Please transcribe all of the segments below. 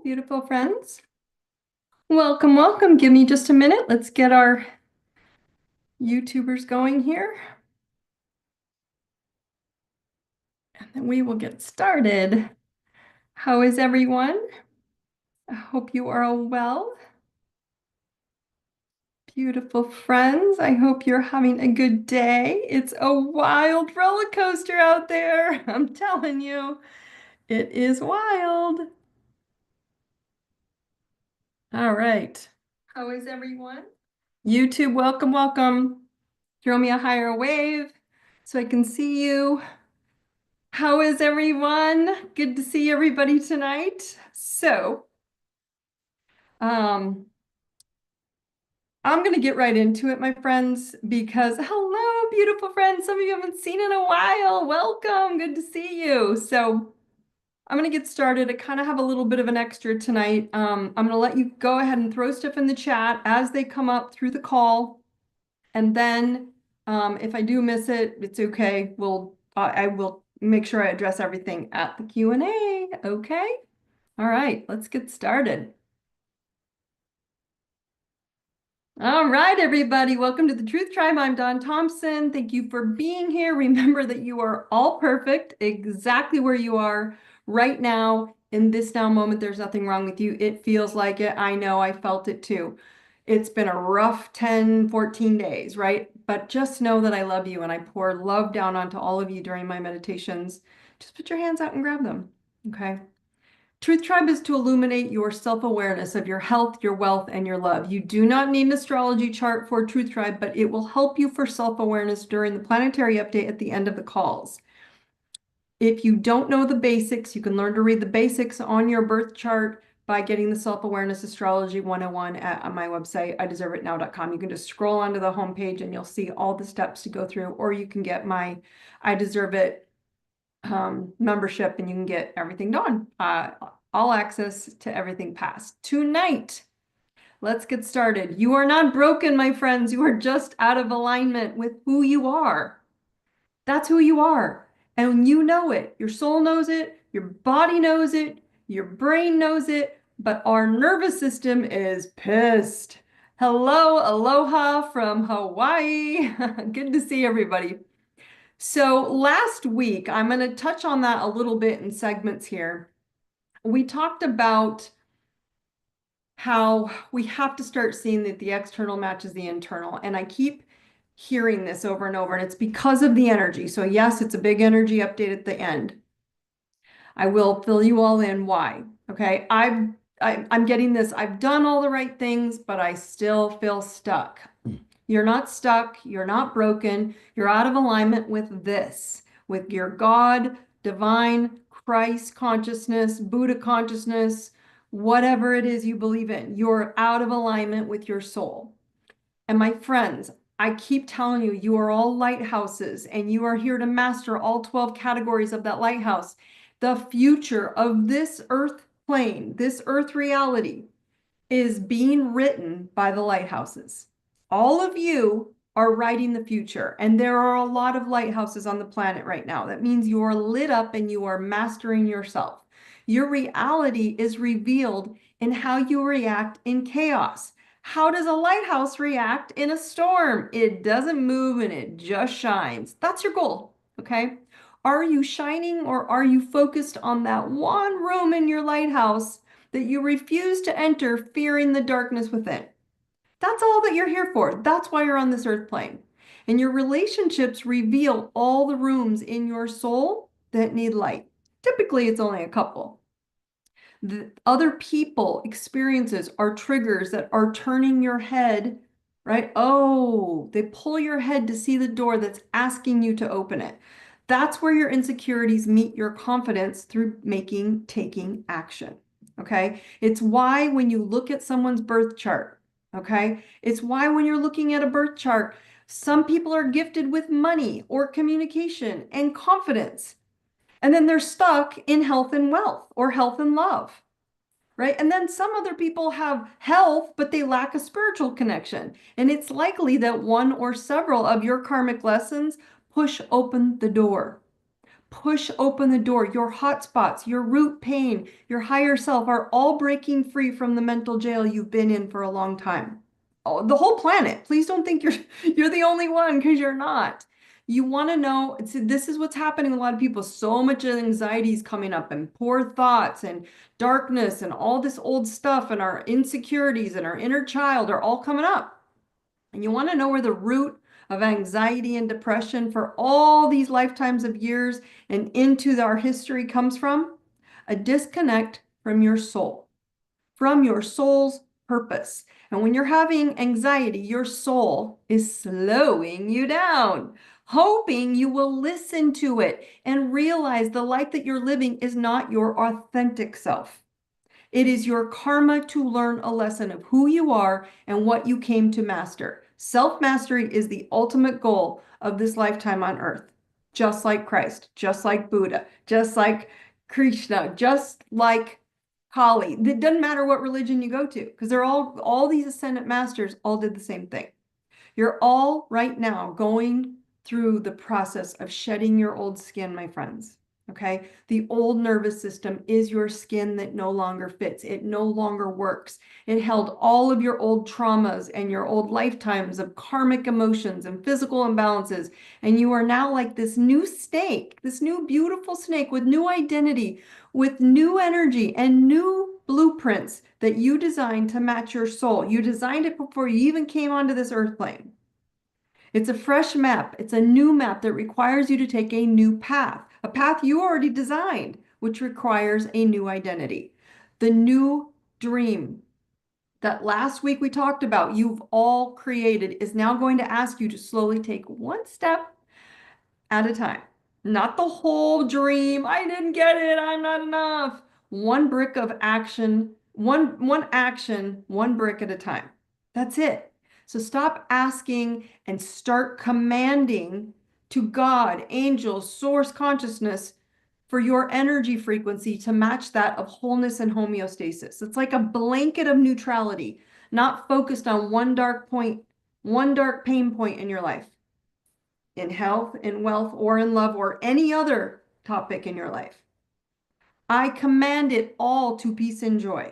beautiful friends. Welcome, welcome. Give me just a minute. Let's get our YouTubers going here. And then we will get started. How is everyone? I hope you are all well. Beautiful friends, I hope you're having a good day. It's a wild roller coaster out there. I'm telling you, it is wild. All right. How is everyone? YouTube, welcome, welcome. Throw me a higher wave so I can see you. How is everyone? Good to see everybody tonight. Um, I'm going to get right into it, my friends, because hello, beautiful friends. Some of you haven't seen in a while. Welcome. Good to see you. So I'm going to get started. I kind of have a little bit of an extra tonight. I'm going to let you go ahead and throw stuff in the chat as they come up through the call. And then if I do miss it, it's okay. I will make sure I address everything at the Q&A. Okay. All right, let's get started. All right, everybody. Welcome to the Truth Tribe. I'm Daune Thompson. Thank you for being here. Remember that you are all perfect, exactly where you are right now. In this now moment, there's nothing wrong with you. It feels like it. I know, I felt it too. It's been a rough 10, 14 days, right? But just know that I love you and I pour love down onto all of you during my meditations. Just put your hands out and grab them, okay? Truth Tribe is to illuminate your self-awareness of your health, your wealth, and your love. You do not need an astrology chart for Truth Tribe, but it will help you for self-awareness during the planetary update at the end of the calls. If you don't know the basics, you can learn to read the basics on your birth chart by getting the Self-Awareness Astrology 101 at my website, ideserveitnow.com. You can just scroll onto the homepage and you'll see all the steps to go through, or you can get my I Deserve It membership and you can get everything done. All access to everything past. Tonight, let's get started. You are not broken, my friends. You are just out of alignment with who you are. That's who you are. And you know it. Your soul knows it. Your body knows it. Your brain knows it. But our nervous system is pissed. Hello, aloha from Hawaii. Good to see everybody. So last week, I'm going to touch on that a little bit in segments here. We talked about how we have to start seeing that the external matches the internal. And I keep hearing this over and over, and it's because of the energy. So yes, it's a big energy update at the end. I will fill you all in why. Okay, I'm getting this. I've done all the right things, but I still feel stuck. You're not stuck. You're not broken. You're out of alignment with this, with your God, divine, Christ consciousness, Buddha consciousness, whatever it is you believe in. You're out of alignment with your soul. And my friends, I keep telling you, you are all lighthouses and you are here to master all 12 categories of that lighthouse. The future of this earth plane, this earth reality, is being written by the lighthouses. All of you are writing the future, and there are a lot of lighthouses on the planet right now. That means you are lit up and you are mastering yourself. Your reality is revealed in how you react in chaos. How does a lighthouse react in a storm? It doesn't move and it just shines. That's your goal, okay? Are you shining or are you focused on that one room in your lighthouse that you refuse to enter, fearing the darkness within? That's all that you're here for. That's why you're on this earth plane. And your relationships reveal all the rooms in your soul that need light. Typically, it's only a couple. The other people experiences are triggers that are turning your head, right? Oh, they pull your head to see the door that's asking you to open it. That's where your insecurities meet your confidence through taking action. Okay. It's why when you look at someone's birth chart, okay, it's why when you're looking at a birth chart, some people are gifted with money or communication and confidence. And then they're stuck in health and wealth or health and love, right? And then some other people have health, but they lack a spiritual connection. And it's likely that one or several of your karmic lessons push open the door. push open the door. Your hot spots, your root pain, your higher self are all breaking free from the mental jail you've been in for a long time. Oh, the whole planet. Please don't think you're the only one, because you're not. You want to know, this is what's happening to a lot of people. So much anxiety is coming up, and poor thoughts and darkness and all this old stuff, and our insecurities and our inner child are all coming up. And you want to know where the root of anxiety and depression for all these lifetimes of years and into our history comes from? A disconnect from your soul's purpose. And when you're having anxiety, your soul is slowing you down, hoping you will listen to it and realize the life that you're living is not your authentic self. It is your karma to learn a lesson of who you are and what you came to master. Self-mastery is the ultimate goal of this lifetime on earth. Just like Christ, just like Buddha, just like Krishna, just like Kali. It doesn't matter what religion you go to, because they're all these ascendant masters all did the same thing. You're all right now going through the process of shedding your old skin, my friends. Okay. The old nervous system is your skin that no longer fits. It no longer works. It held all of your old traumas and your old lifetimes of karmic emotions and physical imbalances. And you are now like this new snake, this new beautiful snake with new identity, with new energy and new blueprints that you designed to match your soul. You designed it before you even came onto this earth plane. It's a fresh map. It's a new map that requires you to take a new path, a path you already designed, which requires a new identity. The new dream that last week we talked about, you've all created, is now going to ask you to slowly take one step at a time. Not the whole dream. I didn't get it. I'm not enough. One brick of action, one action, one brick at a time. That's it. So stop asking and start commanding to God, angels, source consciousness for your energy frequency to match that of wholeness and homeostasis. It's like a blanket of neutrality, not focused on one dark point, one dark pain point in your life, in health, in wealth, or in love, or any other topic in your life. I command it all to peace and joy.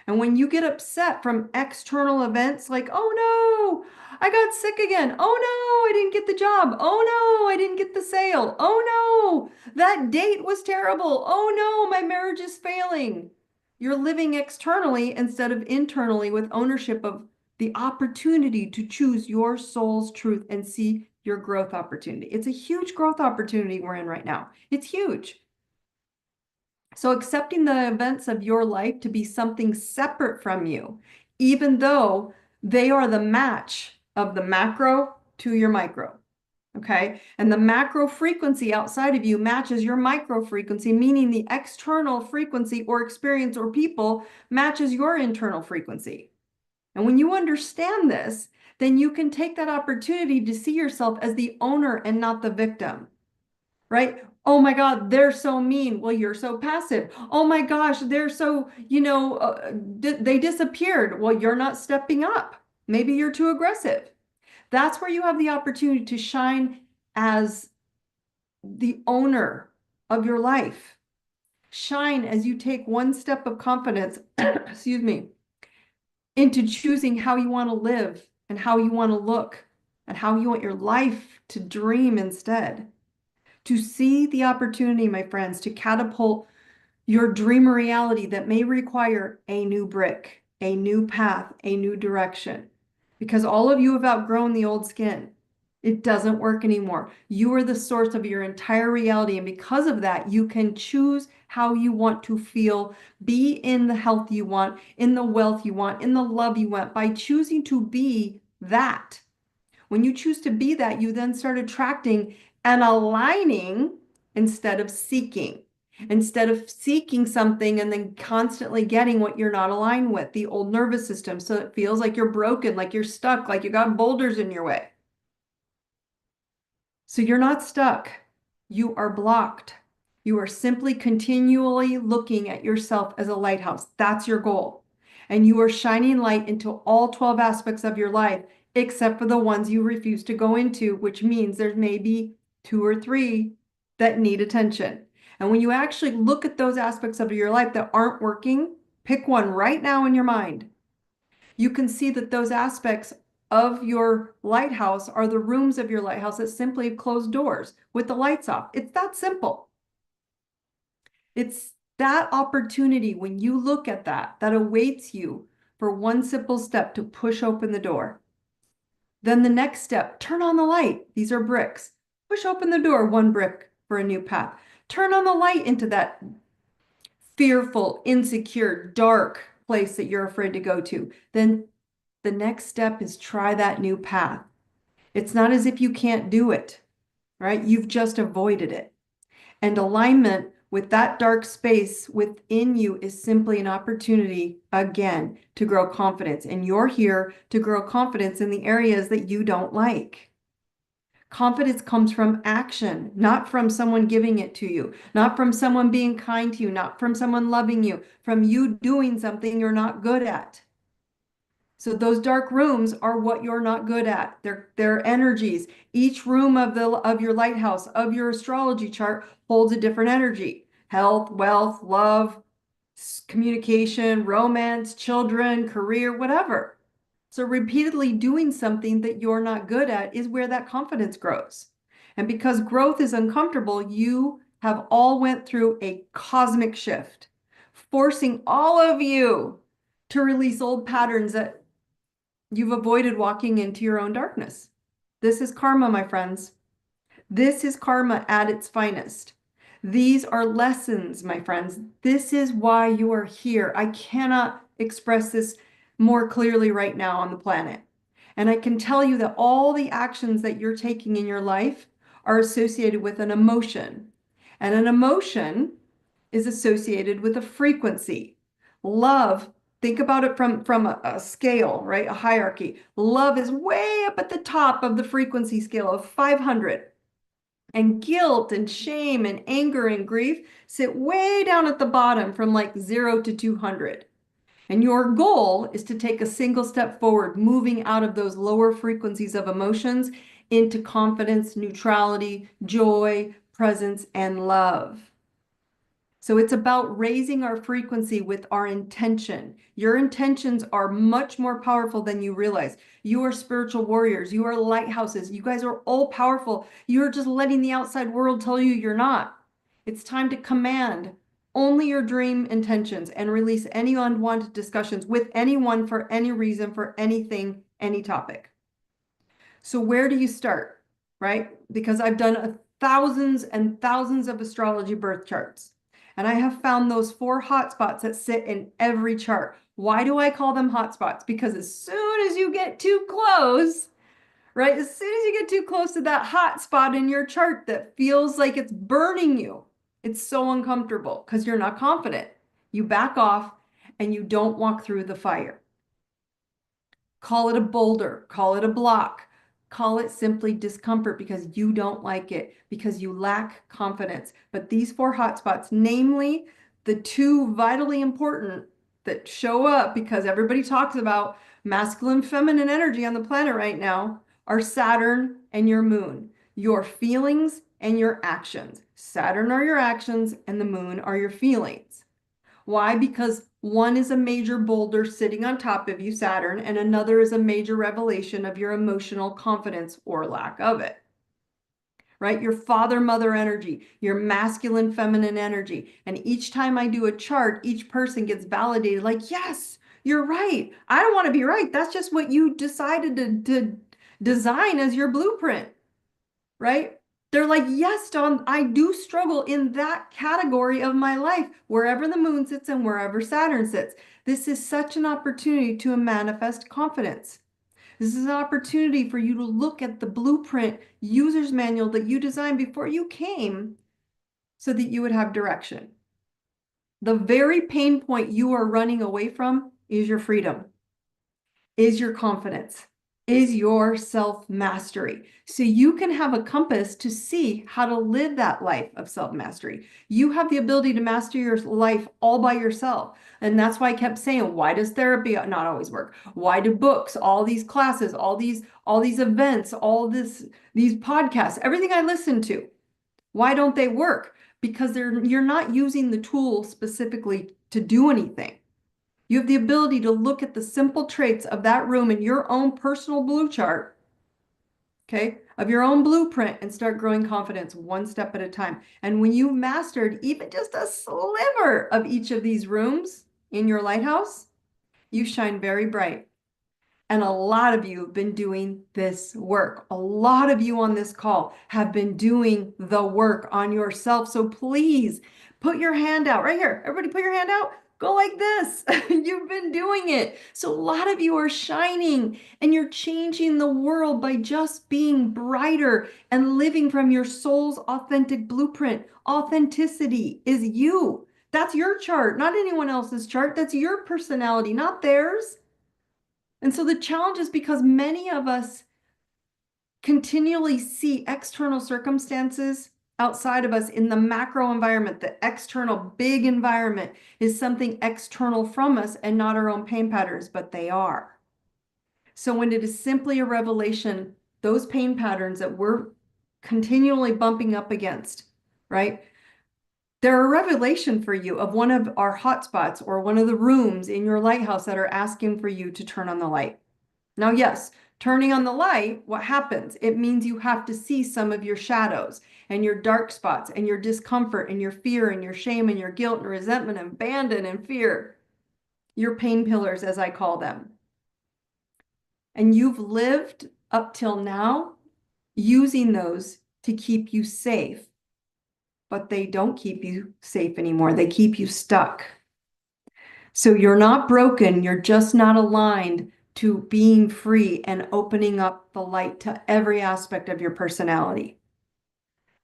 And when you get upset from external events like, oh no, I got sick again. Oh no, I didn't get the job. Oh no, I didn't get the sale. Oh no, that date was terrible. Oh no, my marriage is failing. You're living externally instead of internally with ownership of the opportunity to choose your soul's truth and see your growth opportunity. It's a huge growth opportunity we're in right now. It's huge. So accepting the events of your life to be something separate from you, even though they are the match of the macro to your micro. Okay. And the macro frequency outside of you matches your micro frequency, meaning the external frequency or experience or people matches your internal frequency. And when you understand this, then you can take that opportunity to see yourself as the owner and not the victim. Right? Oh my God, they're so mean. Well, you're so passive. Oh my gosh, they're so, they disappeared. Well, you're not stepping up. Maybe you're too aggressive. That's where you have the opportunity to shine as the owner of your life. Shine as you take one step of confidence, excuse me, into choosing how you want to live and how you want to look and how you want your life to dream instead. To see the opportunity, my friends, to catapult your dream reality that may require a new brick, a new path, a new direction. Because all of you have outgrown the old skin. It doesn't work anymore. You are the source of your entire reality. And because of that, you can choose how you want to feel, be in the health you want, in the wealth you want, in the love you want, by choosing to be that. When you choose to be that, you then start attracting and aligning instead of seeking. Instead of seeking something and then constantly getting what you're not aligned with, the old nervous system. So it feels like you're broken, like you're stuck, like you got boulders in your way. So you're not stuck. You are blocked. You are simply continually looking at yourself as a lighthouse. That's your goal. And you are shining light into all 12 aspects of your life, except for the ones you refuse to go into, which means there's maybe 2 or 3 that need attention. And when you actually look at those aspects of your life that aren't working, pick one right now in your mind. You can see that those aspects of your lighthouse are the rooms of your lighthouse that simply have closed doors with the lights off. It's that simple. It's that opportunity when you look at that awaits you for one simple step to push open the door. Then the next step, turn on the light. These are bricks. Push open the door, one brick for a new path. Turn on the light into that fearful, insecure, dark place that you're afraid to go to. Then the next step is try that new path. It's not as if you can't do it, right? You've just avoided it. And alignment with that dark space within you is simply an opportunity, again, to grow confidence. And you're here to grow confidence in the areas that you don't like. Confidence comes from action, not from someone giving it to you, not from someone being kind to you, not from someone loving you, from you doing something you're not good at. So those dark rooms are what you're not good at. They're energies. Each room of your lighthouse, of your astrology chart, holds a different energy. Health, wealth, love, communication, romance, children, career, whatever. So repeatedly doing something that you're not good at is where that confidence grows. And because growth is uncomfortable, you have all went through a cosmic shift, forcing all of you to release old patterns that you've avoided walking into your own darkness. This is karma, my friends. This is karma at its finest. These are lessons, my friends. This is why you are here. I cannot express this more clearly right now on the planet. And I can tell you that all the actions that you're taking in your life are associated with an emotion. And an emotion is associated with a frequency. Love, think about it from a scale, right? A hierarchy. Love is way up at the top of the frequency scale of 500. And guilt and shame and anger and grief sit way down at the bottom from like 0 to 200. And your goal is to take a single step forward, moving out of those lower frequencies of emotions into confidence, neutrality, joy, presence, and love. So it's about raising our frequency with our intention. Your intentions are much more powerful than you realize. You are spiritual warriors. You are lighthouses. You guys are all powerful. You're just letting the outside world tell you you're not. It's time to command only your dream intentions and release any unwanted discussions with anyone for any reason, for anything, any topic. So where do you start, right? Because I've done thousands and thousands of astrology birth charts. And I have found those 4 hotspots that sit in every chart. Why do I call them hotspots? Because as soon as you get too close, right? As soon as you get too close to that hotspot in your chart that feels like it's burning you, it's so uncomfortable because you're not confident. You back off and you don't walk through the fire. Call it a boulder, call it a block. Call it simply discomfort because you don't like it, because you lack confidence. But these 4 hotspots, namely the 2 vitally important that show up because everybody talks about masculine, feminine energy on the planet right now, are Saturn and your moon, your feelings and your actions. Saturn are your actions and the moon are your feelings. Why? Because one is a major boulder sitting on top of you, Saturn, and another is a major revelation of your emotional confidence or lack of it. Right? Your father-mother energy, your masculine, feminine energy. And each time I do a chart, each person gets validated like, yes, you're right. I don't want to be right. That's just what you decided to design as your blueprint. Right? They're like, yes, Dawn, I do struggle in that category of my life, wherever the moon sits and wherever Saturn sits. This is such an opportunity to manifest confidence. This is an opportunity for you to look at the blueprint user's manual that you designed before you came so that you would have direction. The very pain point you are running away from is your freedom, is your confidence, is your self-mastery. So you can have a compass to see how to live that life of self-mastery. You have the ability to master your life all by yourself. And that's why I kept saying, why does therapy not always work? Why do books, all these classes, all these events, these podcasts, everything I listen to, Why don't they work? Because you're not using the tool specifically to do anything. You have the ability to look at the simple traits of that room in your own personal blue chart, okay, of your own blueprint, and start growing confidence one step at a time. And when you've mastered even just a sliver of each of these rooms in your lighthouse, you shine very bright. And a lot of you have been doing this work. A lot of you on this call have been doing the work on yourself. So please put your hand out right here. Everybody put your hand out. Go like this. You've been doing it. So a lot of you are shining and you're changing the world by just being brighter and living from your soul's authentic blueprint. Authenticity is you. That's your chart, not anyone else's chart. That's your personality, not theirs. And so the challenge is because many of us continually see external circumstances outside of us in the macro environment. The external big environment is something external from us and not our own pain patterns, but they are. So when it is simply a revelation, those pain patterns that we're continually bumping up against, right? They're a revelation for you of one of our hotspots or one of the rooms in your lighthouse that are asking for you to turn on the light. Now, yes, turning on the light, what happens? It means you have to see some of your shadows and your dark spots and your discomfort and your fear and your shame and your guilt and resentment and abandon and fear, your pain pillars, as I call them. And you've lived up till now using those to keep you safe, but they don't keep you safe anymore. They keep you stuck. So you're not broken. You're just not aligned to being free and opening up the light to every aspect of your personality.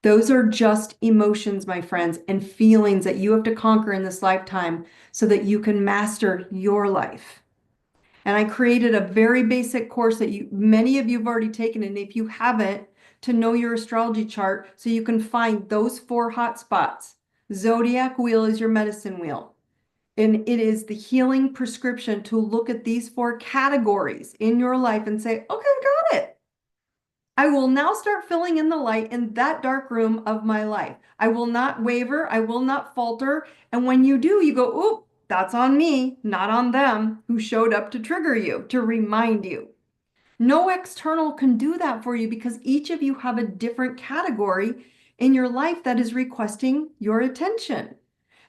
Those are just emotions, my friends, and feelings that you have to conquer in this lifetime so that you can master your life. And I created a very basic course that many of you have already taken, and if you haven't, to know your astrology chart so you can find those 4 hot spots. Zodiac wheel is your medicine wheel. And it is the healing prescription to look at these 4 categories in your life and say, okay, I got it. I will now start filling in the light in that dark room of my life. I will not waver. I will not falter. And when you do, you go, oop, that's on me, not on them who showed up to trigger you, to remind you. No external can do that for you because each of you have a different category in your life that is requesting your attention.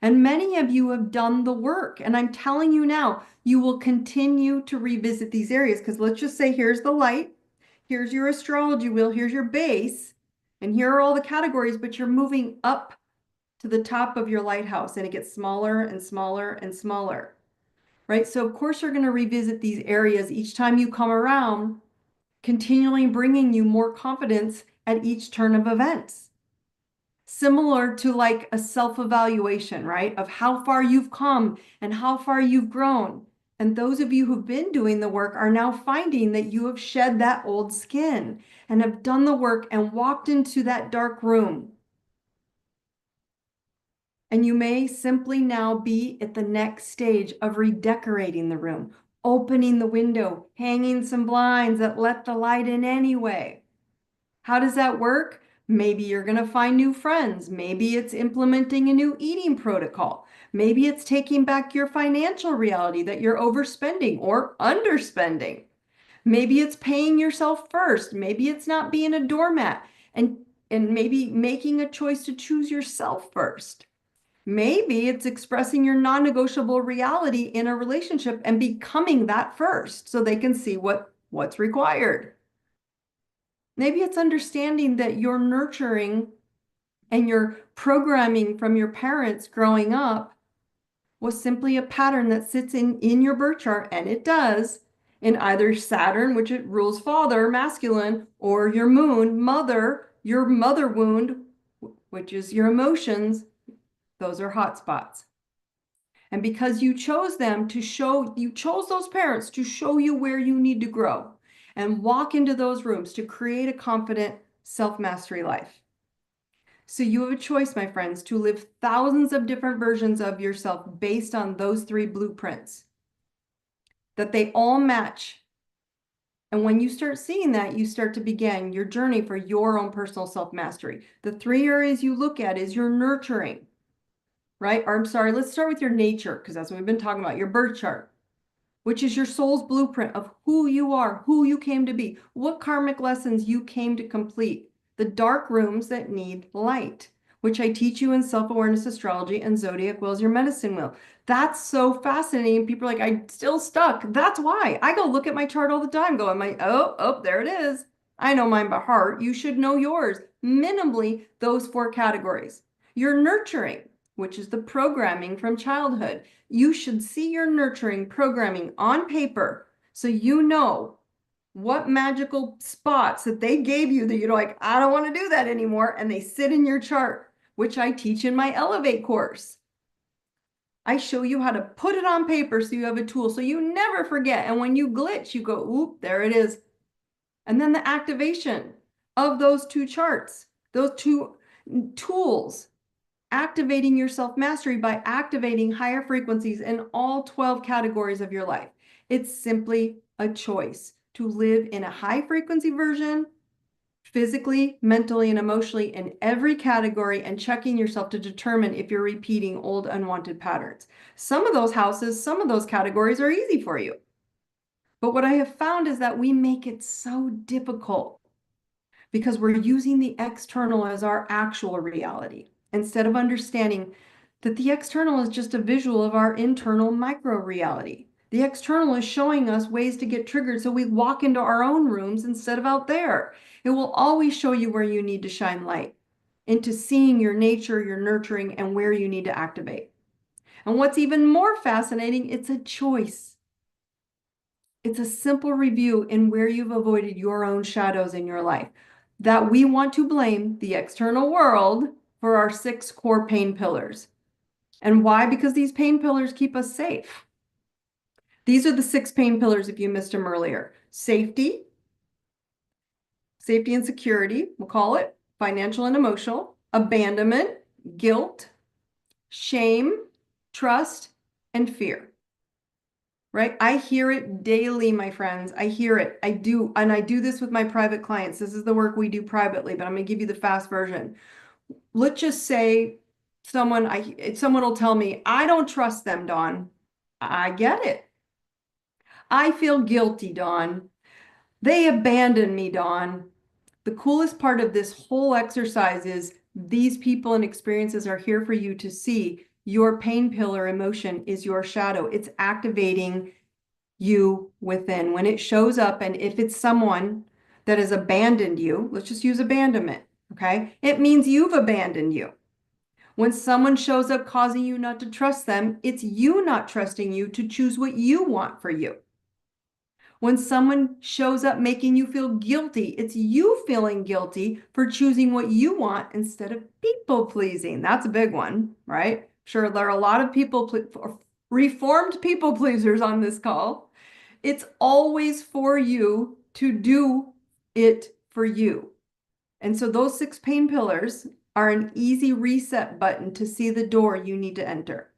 And many of you have done the work. And I'm telling you now, you will continue to revisit these areas because let's just say here's the light, here's your astrology wheel, here's your base, and here are all the categories, but you're moving up to the top of your lighthouse and it gets smaller and smaller and smaller, right? So of course you're going to revisit these areas each time you come around, continually bringing you more confidence at each turn of events. Similar to like a self-evaluation, right? Of how far you've come and how far you've grown. And those of you who've been doing the work are now finding that you have shed that old skin and have done the work and walked into that dark room. And you may simply now be at the next stage of redecorating the room, opening the window, hanging some blinds that let the light in anyway. How does that work? Maybe you're going to find new friends. Maybe it's implementing a new eating protocol. Maybe it's taking back your financial reality that you're overspending or underspending. Maybe it's paying yourself first. Maybe it's not being a doormat and maybe making a choice to choose yourself first. Maybe it's expressing your non-negotiable reality in a relationship and becoming that first so they can see what's required. Maybe it's understanding that your nurturing and your programming from your parents growing up was simply a pattern that sits in your birth chart, and it does, in either Saturn, which it rules father, masculine, or your moon, mother, your mother wound, which is your emotions. Those are hot spots. And because you chose them to show, you chose those parents to show you where you need to grow and walk into those rooms to create a confident self-mastery life. So you have a choice, my friends, to live thousands of different versions of yourself based on those 3 blueprints, that they all match And when you start seeing that, you start to begin your journey for your own personal self-mastery. The 3 areas you look at is your nurturing, right? Or I'm sorry, let's start with your nature, because that's what we've been talking about, your birth chart, which is your soul's blueprint of who you are, who you came to be, what karmic lessons you came to complete, the dark rooms that need light, which I teach you in self-awareness astrology and zodiac wheel is your medicine wheel. That's so fascinating. People are like, I'm still stuck. That's why I go look at my chart all the time. Go, oh, there it is. I know mine by heart. You should know yours. Minimally, those 4 categories. Your nurturing, which is the programming from childhood. You should see your nurturing programming on paper so you know what magical spots that they gave you that you're like, I don't want to do that anymore. And they sit in your chart, which I teach in my Elevate course. I show you how to put it on paper so you have a tool so you never forget. And when you glitch, you go, oop, there it is. And then the activation of those 2 charts, those 2 tools, activating your self-mastery by activating higher frequencies in all 12 categories of your life. It's simply a choice to live in a high frequency version, physically, mentally, and emotionally in every category, and checking yourself to determine if you're repeating old unwanted patterns. Some of those houses, some of those categories are easy for you. But what I have found is that we make it so difficult because we're using the external as our actual reality instead of understanding that the external is just a visual of our internal micro reality. The external is showing us ways to get triggered so we walk into our own rooms instead of out there. It will always show you where you need to shine light into seeing your nature, your nurturing, and where you need to activate. And what's even more fascinating, it's a choice. It's a simple review in where you've avoided your own shadows in your life. That we want to blame the external world for our 6 core pain pillars. And why? Because these pain pillars keep us safe. These are the 6 pain pillars if you missed them earlier. Safety and security, we'll call it, financial and emotional, abandonment, guilt, shame, trust, and fear. Right? I hear it daily, my friends. I hear it. I do. And I do this with my private clients. This is the work we do privately, but I'm going to give you the fast version. Let's just say someone will tell me, I don't trust them, Dawn. I get it. I feel guilty, Dawn. They abandoned me, Dawn. The coolest part of this whole exercise is these people and experiences are here for you to see. Your pain pillar emotion is your shadow. It's activating you within. When it shows up, and if it's someone that has abandoned you, let's just use abandonment, okay? It means you've abandoned you. When someone shows up causing you not to trust them, it's you not trusting you to choose what you want for you. When someone shows up making you feel guilty, it's you feeling guilty for choosing what you want instead of people pleasing. That's a big one, right? Sure, there are a lot of reformed people pleasers on this call. It's always for you to do it for you. And so those 6 pain pillars are an easy reset button to see the door you need to enter.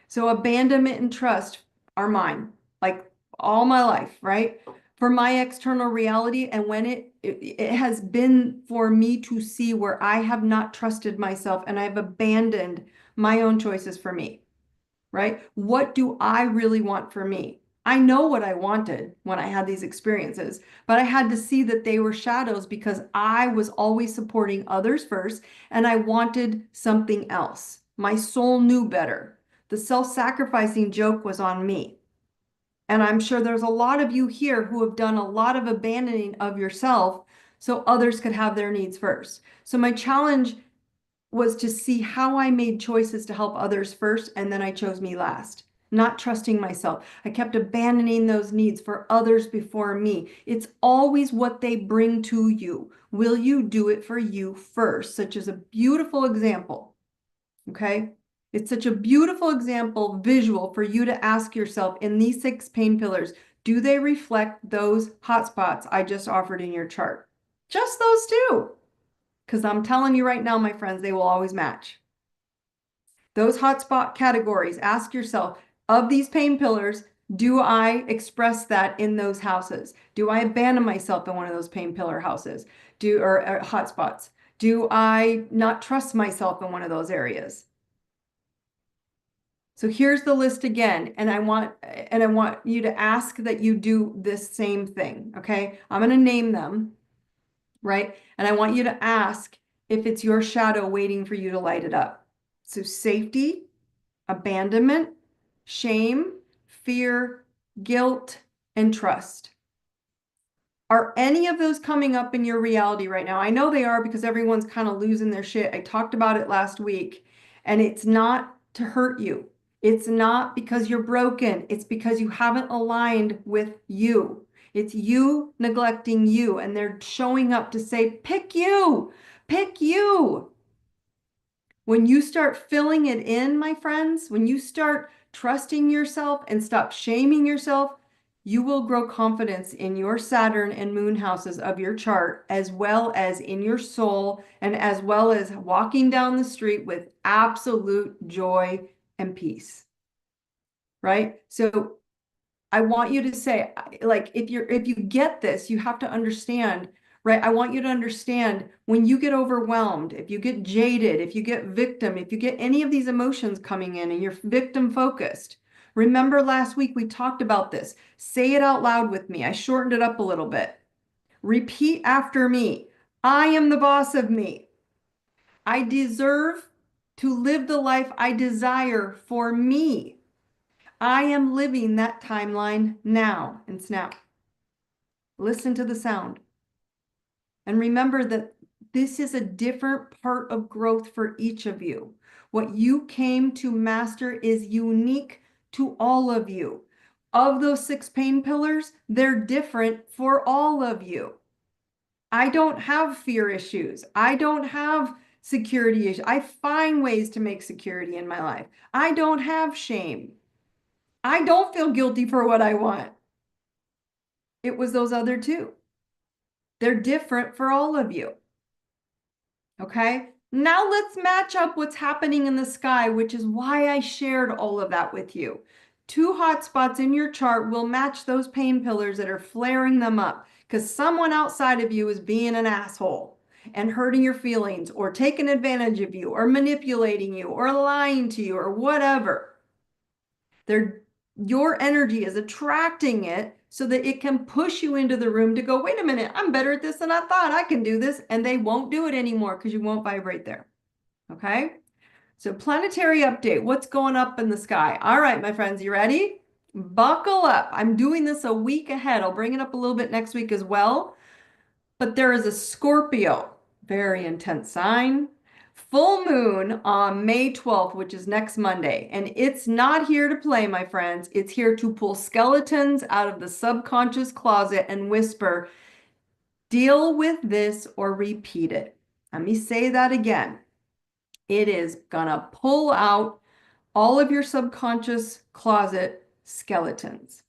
So abandonment and trust are mine, like all my life, right? For my external reality, and when it has been for me to see where I have not trusted myself and I've abandoned my own choices for me, right? What do I really want for me? I know what I wanted when I had these experiences, but I had to see that they were shadows because I was always supporting others first and I wanted something else. My soul knew better. The self-sacrificing joke was on me. And I'm sure there's a lot of you here who have done a lot of abandoning of yourself so others could have their needs first. So my challenge was to see how I made choices to help others first, and then I chose me last, not trusting myself. I kept abandoning those needs for others before me. It's always what they bring to you. Will you do it for you first? Such as a beautiful example, okay? It's such a beautiful example, visual, for you to ask yourself in these 6 pain pillars, do they reflect those hotspots I just offered in your chart? Just those 2. Because I'm telling you right now, my friends, they will always match. Those hotspot categories, ask yourself, of these pain pillars, Do I express that in those houses? Do I abandon myself in one of those pain pillar houses? Or hotspots? Do I not trust myself in one of those areas? So here's the list again, and I want you to ask that you do this same thing, okay? I'm going to name them, right? And I want you to ask if it's your shadow waiting for you to light it up. So safety, abandonment, shame, fear, guilt, and trust. Are any of those coming up in your reality right now? I know they are because everyone's kind of losing their shit. I talked about it last week, and it's not to hurt you. It's not because you're broken. It's because you haven't aligned with you. It's you neglecting you, and they're showing up to say, pick you, pick you. When you start filling it in, my friends, when you start trusting yourself and stop shaming yourself, you will grow confidence in your Saturn and moon houses of your chart, as well as in your soul, and as well as walking down the street with absolute joy and peace. Right? So I want you to say, like, if you get this, you have to understand, right? I want you to understand when you get overwhelmed, if you get jaded, if you get victim, if you get any of these emotions coming in and you're victim focused. Remember last week we talked about this. Say it out loud with me. I shortened it up a little bit. Repeat after me. I am the boss of me. I deserve to live the life I desire for me. I am living that timeline now. And snap. Listen to the sound. And remember that this is a different part of growth for each of you. What you came to master is unique to all of you. Of those 6 pain pillars, they're different for all of you. I don't have fear issues. I don't have security issues. I find ways to make security in my life. I don't have shame. I don't feel guilty for what I want. It was those other 2. They're different for all of you. Okay, now let's match up what's happening in the sky, which is why I shared all of that with you. 2 hot spots in your chart will match those pain pillars that are flaring them up because someone outside of you is being an asshole and hurting your feelings or taking advantage of you or manipulating you or lying to you or whatever. Your energy is attracting it so that it can push you into the room to go, wait a minute, I'm better at this than I thought. I can do this. And they won't do it anymore because you won't vibrate there. Okay. So planetary update. What's going up in the sky? All right, my friends, you ready? Buckle up. I'm doing this a week ahead. I'll bring it up a little bit next week as well. But there is a Scorpio, very intense sign, full moon on May 12th, which is next Monday. And it's not here to play, my friends. It's here to pull skeletons out of the subconscious closet and whisper, deal with this or repeat it. Let me say that again. It is gonna pull out all of your subconscious closet skeletons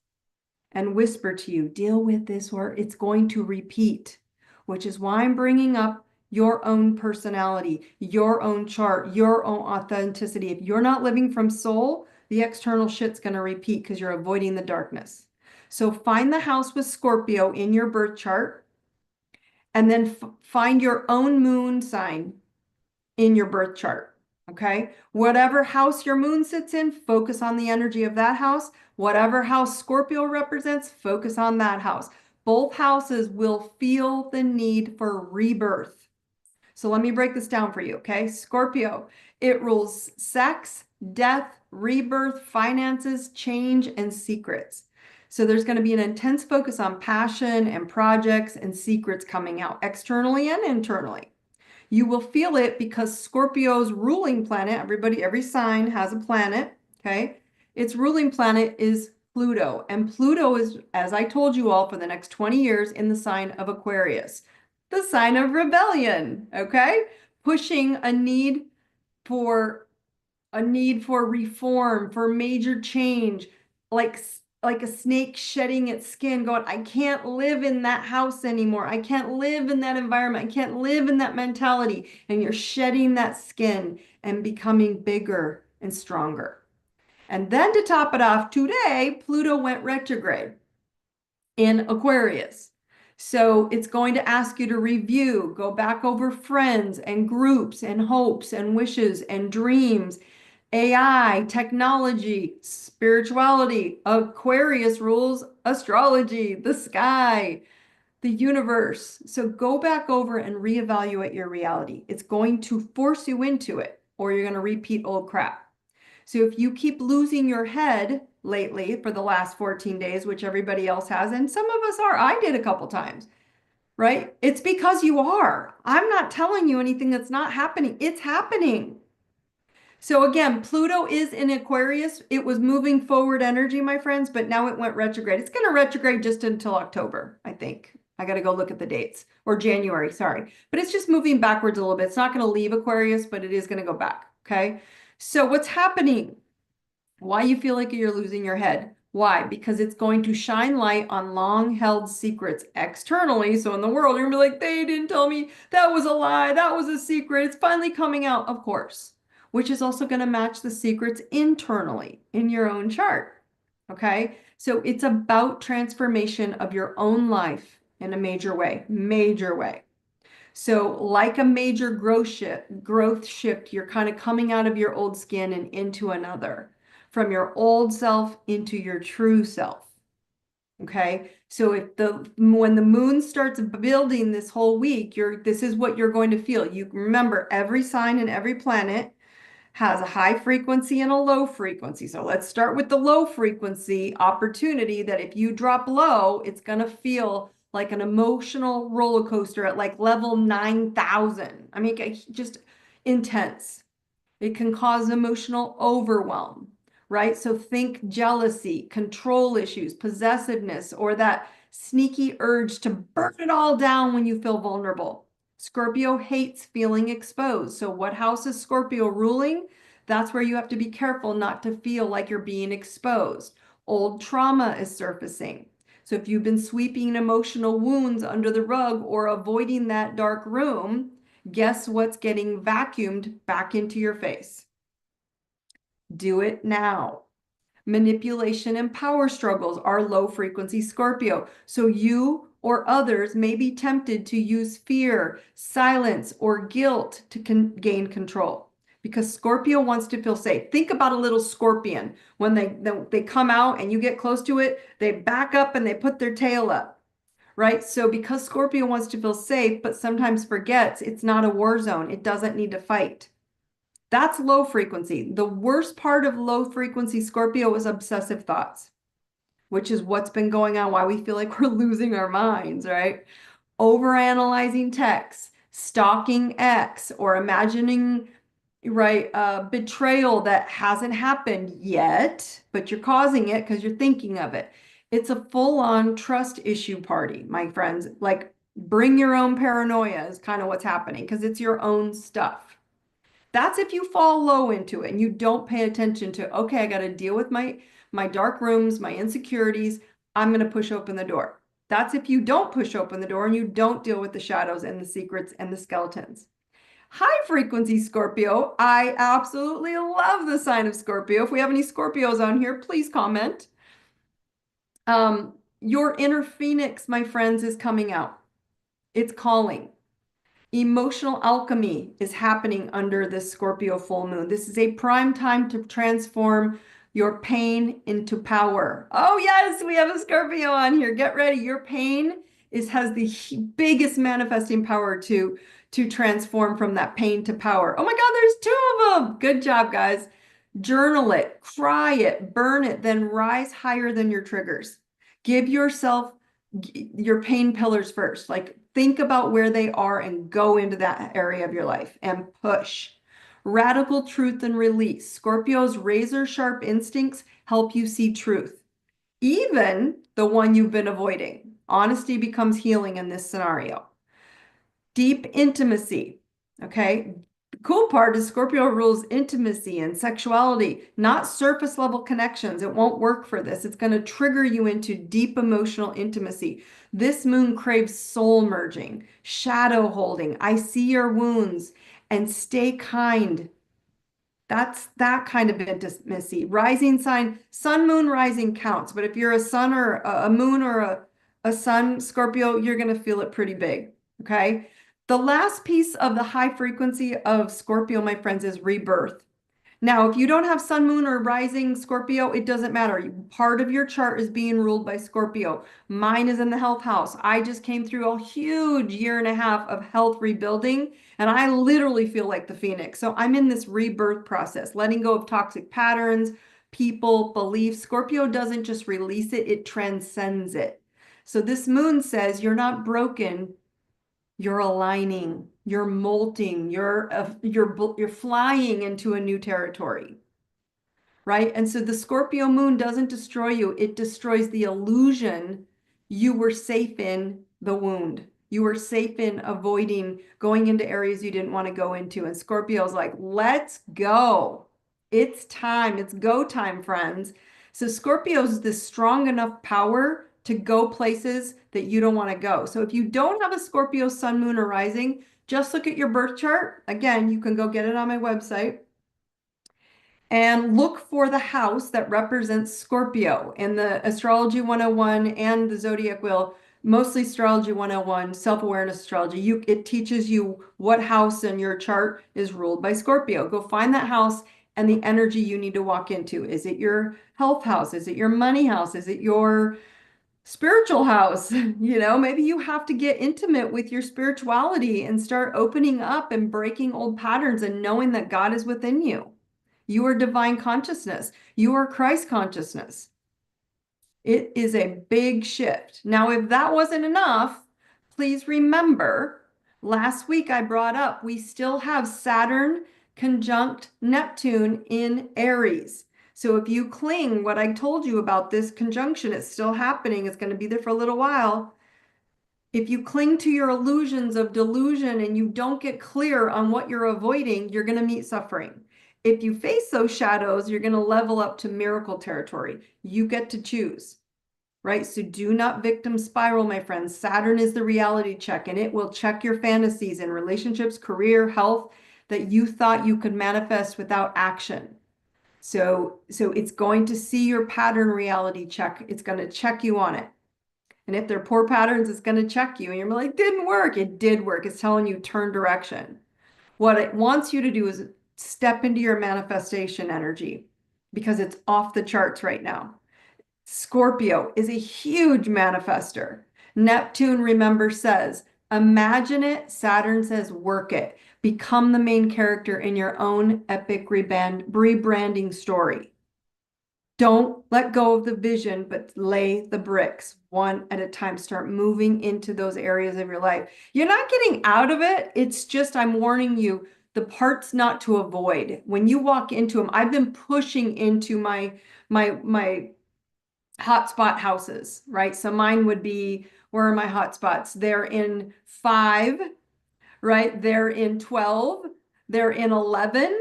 and whisper to you, deal with this or it's going to repeat, which is why I'm bringing up your own personality, your own chart, your own authenticity. If you're not living from soul, the external shit's going to repeat because you're avoiding the darkness. So find the house with Scorpio in your birth chart and then find your own moon sign in your birth chart. Okay, whatever house your moon sits in, focus on the energy of that house. Whatever house Scorpio represents, focus on that house. Both houses will feel the need for rebirth. So let me break this down for you, okay? Scorpio, it rules sex, death, rebirth, finances, change, and secrets. So there's going to be an intense focus on passion and projects and secrets coming out externally and internally. You will feel it because Scorpio's ruling planet, every sign has a planet, okay? Its ruling planet is Pluto. And Pluto is, as I told you all, for the next 20 years in the sign of Aquarius, the sign of rebellion, okay? Pushing a need for reform, for major change, like a snake shedding its skin, going, I can't live in that house anymore. I can't live in that environment. I can't live in that mentality. And you're shedding that skin and becoming bigger and stronger. And then to top it off, today, Pluto went retrograde in Aquarius. So it's going to ask you to review, go back over friends and groups and hopes and wishes and dreams, AI, technology, spirituality. Aquarius rules astrology, the sky, the universe. So go back over and reevaluate your reality. It's going to force you into it, or you're going to repeat old crap. So if you keep losing your head lately for the last 14 days, which everybody else has, and some of us are, I did a couple times, right? It's because you are. I'm not telling you anything that's not happening. It's happening. So again, Pluto is in Aquarius. It was moving forward energy, my friends, but now it went retrograde. It's going to retrograde just until October, I think. I got to go look at the dates, or January, sorry. But it's just moving backwards a little bit. It's not going to leave Aquarius, but it is going to go back, okay? So what's happening? Why you feel like you're losing your head? Why? Because it's going to shine light on long-held secrets externally. So in the world, you're gonna be like, they didn't tell me, that was a lie, that was a secret. It's finally coming out, of course, which is also going to match the secrets internally in your own chart. Okay? So it's about transformation of your own life in a major way, major way. So like a major growth shift, you're kind of coming out of your old skin and into another, from your old self into your true self. Okay. So when the moon starts building this whole week, this is what you're going to feel. You remember, every sign and every planet has a high frequency and a low frequency. So let's start with the low frequency opportunity, that if you drop low, it's going to feel like an emotional roller coaster at like level 9,000. I mean, just intense. It can cause emotional overwhelm, right? So think jealousy, control issues, possessiveness, or that sneaky urge to burn it all down when you feel vulnerable. Scorpio hates feeling exposed. So what house is Scorpio ruling? That's where you have to be careful not to feel like you're being exposed. Old trauma is surfacing. So if you've been sweeping emotional wounds under the rug or avoiding that dark room, guess what's getting vacuumed back into your face? Do it now. Manipulation and power struggles are low frequency Scorpio. So you or others may be tempted to use fear, silence, or guilt to gain control, because Scorpio wants to feel safe. Think about a little scorpion. When they come out and you get close to it, they back up and they put their tail up, right? So because Scorpio wants to feel safe, but sometimes forgets it's not a war zone, it doesn't need to fight. That's low frequency. The worst part of low frequency Scorpio is obsessive thoughts, which is what's been going on, why we feel like we're losing our minds, right? Overanalyzing texts, stalking X, or imagining, right, betrayal that hasn't happened yet, but you're causing it because you're thinking of it. It's a full-on trust issue party, my friends. Like, bring your own paranoia is kind of what's happening, because it's your own stuff. That's if you fall low into it and you don't pay attention to, okay, I got to deal with my dark rooms, my insecurities. I'm going to push open the door. That's if you don't push open the door and you don't deal with the shadows and the secrets and the skeletons. High frequency Scorpio. I absolutely love the sign of Scorpio. If we have any Scorpios on here, please comment. Your inner phoenix, my friends, is coming out. It's calling. Emotional alchemy is happening under this Scorpio full moon. This is a prime time to transform your pain into power. Oh yes, we have a Scorpio on here. Get ready. Your pain has the biggest manifesting power to transform from that pain to power. Oh my God, there's two of them. Good job, guys. Journal it, cry it, burn it, then rise higher than your triggers. Give yourself your pain pillars first. Like, think about where they are and go into that area of your life and push. Radical truth and release. Scorpio's razor sharp instincts help you see truth, even the one you've been avoiding. Honesty becomes healing in this scenario. Deep intimacy. Okay. The cool part is Scorpio rules intimacy and sexuality, not surface level connections. It won't work for this. It's going to trigger you into deep emotional intimacy. This moon craves soul merging, shadow holding. I see your wounds and stay kind. That's that kind of intimacy. Rising sign, sun, moon, rising counts. But if you're a sun or a moon or a sun Scorpio, you're going to feel it pretty big. Okay. The last piece of the high frequency of Scorpio, my friends, is rebirth. Now, if you don't have sun, moon, or rising Scorpio, it doesn't matter. Part of your chart is being ruled by Scorpio. Mine is in the health house. I just came through a huge year and a half of health rebuilding, and I literally feel like the phoenix. So I'm in this rebirth process, letting go of toxic patterns, people, beliefs. Scorpio doesn't just release it, it transcends it. So this moon says you're not broken, you're aligning, you're molting, you're flying into a new territory, right? And so the Scorpio moon doesn't destroy you, it destroys the illusion you were safe in the wound. You were safe in avoiding going into areas you didn't want to go into. And Scorpio's like, let's go. It's time. It's go time, friends. So Scorpio's this strong enough power to go places that you don't want to go. So if you don't have a Scorpio sun, moon, or rising, just look at your birth chart. Again, you can go get it on my website and look for the house that represents Scorpio in the Astrology 101 and the Zodiac Wheel, mostly Astrology 101, self-awareness astrology. It teaches you what house in your chart is ruled by Scorpio. Go find that house and the energy you need to walk into. Is it your health house? Is it your money house? Is it your spiritual house? You know, maybe you have to get intimate with your spirituality and start opening up and breaking old patterns and knowing that God is within you. You are divine consciousness. You are Christ consciousness. It is a big shift. Now, if that wasn't enough, please remember last week I brought up we still have Saturn conjunct Neptune in Aries. So if you cling, what I told you about this conjunction, it's still happening. It's going to be there for a little while. If you cling to your illusions of delusion and you don't get clear on what you're avoiding, you're going to meet suffering. If you face those shadows, you're going to level up to miracle territory. You get to choose, right? So do not victim spiral, my friends. Saturn is the reality check, and it will check your fantasies in relationships, career, health that you thought you could manifest without action. So it's going to see your pattern reality check. It's going to check you on it. And if they're poor patterns, it's going to check you. And you're like, didn't work. It did work. It's telling you turn direction. What it wants you to do is step into your manifestation energy because it's off the charts right now. Scorpio is a huge manifester. Neptune, remember, says, imagine it. Saturn says, work it. Become the main character in your own epic rebranding story. Don't let go of the vision, but lay the bricks one at a time. Start moving into those areas of your life. You're not getting out of it. It's just, I'm warning you, the parts not to avoid. When you walk into them, I've been pushing into my hotspot houses, right? So mine would be, where are my hotspots? They're in 5, right? They're in 12, they're in 11.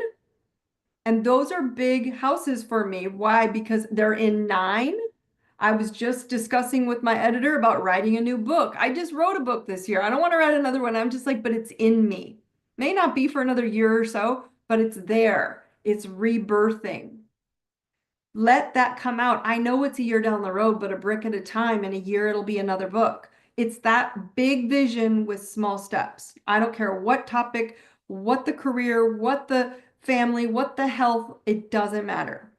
And those are big houses for me. Why? Because they're in 9. I was just discussing with my editor about writing a new book. I just wrote a book this year. I don't want to write another one. I'm just like, but it's in me. May not be for another year or so, but it's there. It's rebirthing. Let that come out. I know it's a year down the road, but a brick at a time. In a year, it'll be another book. It's that big vision with small steps. I don't care what topic, what the career, what the family, what the health, it doesn't matter.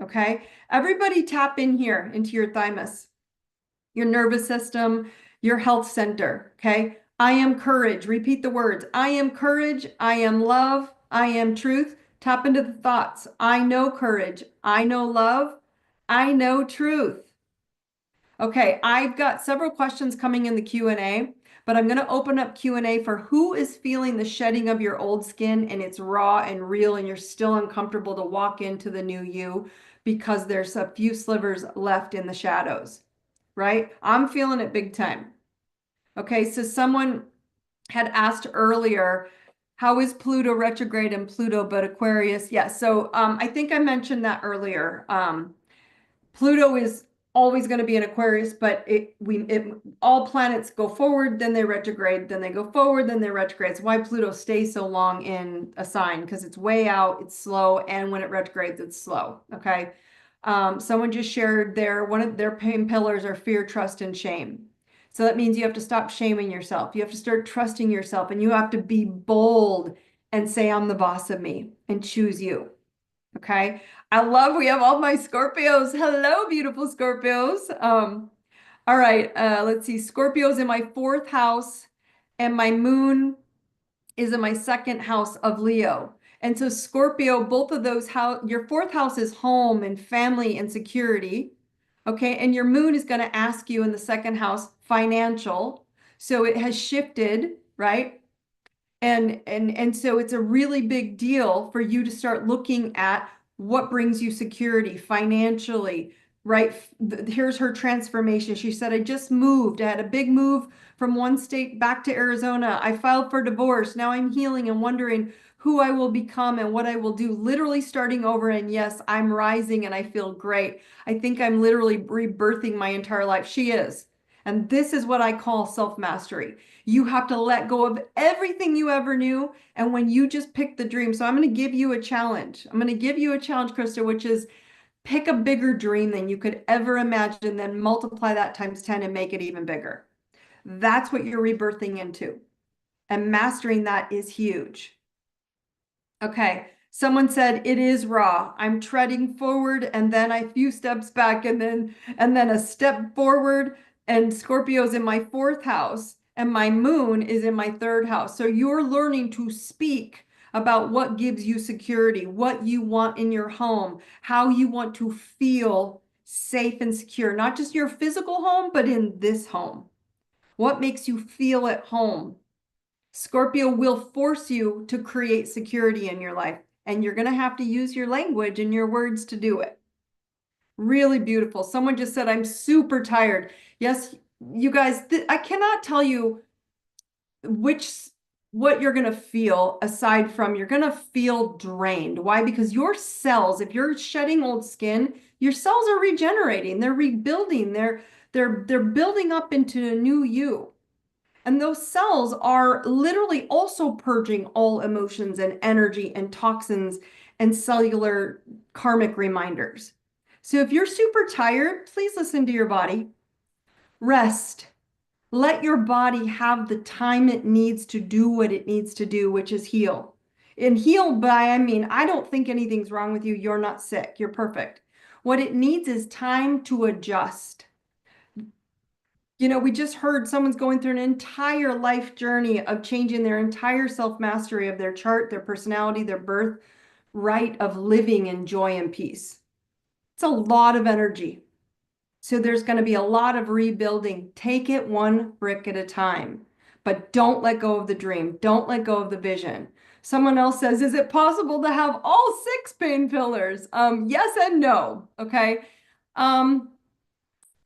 Okay? Everybody tap in here into your thymus, your nervous system, your health center. Okay? I am courage. Repeat the words. I am courage. I am love. I am truth. Tap into the thoughts. I know courage. I know love. I know truth. Okay, I've got several questions coming in the Q&A, but I'm going to open up Q&A for who is feeling the shedding of your old skin and it's raw and real and you're still uncomfortable to walk into the new you because there's a few slivers left in the shadows, right? I'm feeling it big time. Okay, so someone had asked earlier, how is Pluto retrograde and Pluto but Aquarius? Yeah, so I think I mentioned that earlier. Pluto is always going to be in Aquarius, but all planets go forward, then they retrograde, then they go forward, then they retrograde. It's why Pluto stays so long in a sign, because it's way out, it's slow, and when it retrogrades, it's slow. Okay. Someone just shared one of their pain pillars are fear, trust, and shame. So that means you have to stop shaming yourself. You have to start trusting yourself, and you have to be bold and say, I'm the boss of me, and choose you. Okay. We have all my Scorpios. Hello, beautiful Scorpios. All right. Let's see. Scorpios in my fourth house, and my moon is in my second house of Leo. And so Scorpio, both of those your fourth house is home and family and security. Okay. And your moon is going to ask you in the second house, financial. So it has shifted, right? And so it's a really big deal for you to start looking at what brings you security financially, right? Here's her transformation. She said, I just moved. I had a big move from one state back to Arizona. I filed for divorce. Now I'm healing and wondering who I will become and what I will do, literally starting over. And yes, I'm rising and I feel great. I think I'm literally rebirthing my entire life. She is. And this is what I call self-mastery. You have to let go of everything you ever knew. And when you just pick the dream, so I'm going to give you a challenge. I'm going to give you a challenge, Krista, which is pick a bigger dream than you could ever imagine, then multiply that times 10 and make it even bigger. That's what you're rebirthing into. And mastering that is huge. Okay. Someone said it is raw. I'm treading forward and then a few steps back and then a step forward. And Scorpio's in my fourth house and my moon is in my third house. So you're learning to speak about what gives you security, what you want in your home, how you want to feel safe and secure, not just your physical home, but in this home. What makes you feel at home? Scorpio will force you to create security in your life, and you're going to have to use your language and your words to do it. Really beautiful. Someone just said, I'm super tired. Yes, you guys, I cannot tell you what you're going to feel aside from you're going to feel drained. Why? Because your cells, if you're shedding old skin, your cells are regenerating, they're rebuilding, they're building up into a new you. And those cells are literally also purging all emotions and energy and toxins and cellular karmic reminders. So if you're super tired, please listen to your body. Rest. Let your body have the time it needs to do what it needs to do, which is heal. And heal by, I mean, I don't think anything's wrong with you. You're not sick. You're perfect. What it needs is time to adjust. You know, we just heard someone's going through an entire life journey of changing their entire self-mastery of their chart, their personality, their birth right of living in joy and peace. It's a lot of energy. So there's going to be a lot of rebuilding. Take it one brick at a time, but don't let go of the dream. Don't let go of the vision. Someone else says, is it possible to have all 6 pain pillars? Yes and no. Okay.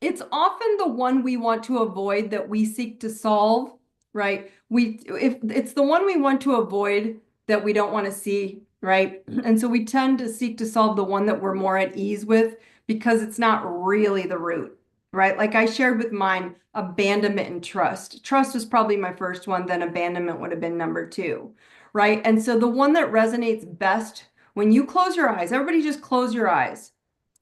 It's often the one we want to avoid that we seek to solve, right? If it's the one we want to avoid that we don't want to see, right? And so we tend to seek to solve the one that we're more at ease with because it's not really the root, right? Like I shared with mine, abandonment and trust. Trust was probably my first one, then abandonment would have been number 2, right? And so the one that resonates best when you close your eyes, everybody just close your eyes.